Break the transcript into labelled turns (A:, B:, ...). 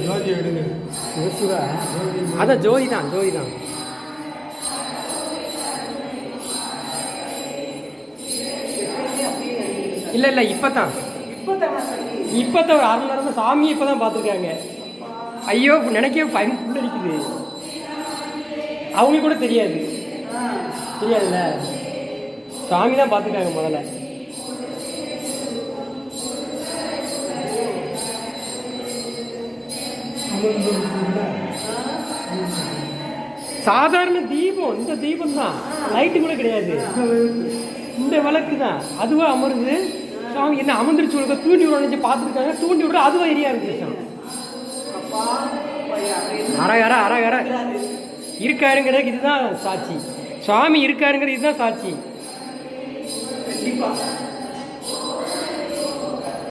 A: ஜோதி எடுங்க.
B: சிவா அதான் ஜோதி தான் ஜோதி தான். இல்லை இல்லை இப்போதான் இப்போதான் ஒரு 6 மணி நேரம் சாமியை இப்போ தான் பார்த்துருக்காங்க. ஐயோ நினைக்கவே பயன் புல்லடிக்குது. அவங்களுக்கு கூட தெரியாது தெரியாதுல்ல, சாமி தான் பார்த்துருக்காங்க முதல்ல. சாதாரண தீபம், இந்த தீபம் தான், லைட்டு கூட கிடையாது, இந்த விளக்கு தான். அதுவா அமருது சாமி. என்ன அமர்ந்துருச்சு உனக்கு தூண்டி விட நினைச்சு பார்த்துருக்காங்க. தூண்டி விட அதுவா எரியா இருக்கு. அரகர அரகர இருக்காருங்கிறதுக்கு இதுதான் சாட்சி. சுவாமி இருக்காருங்கிறது இதுதான் சாட்சி.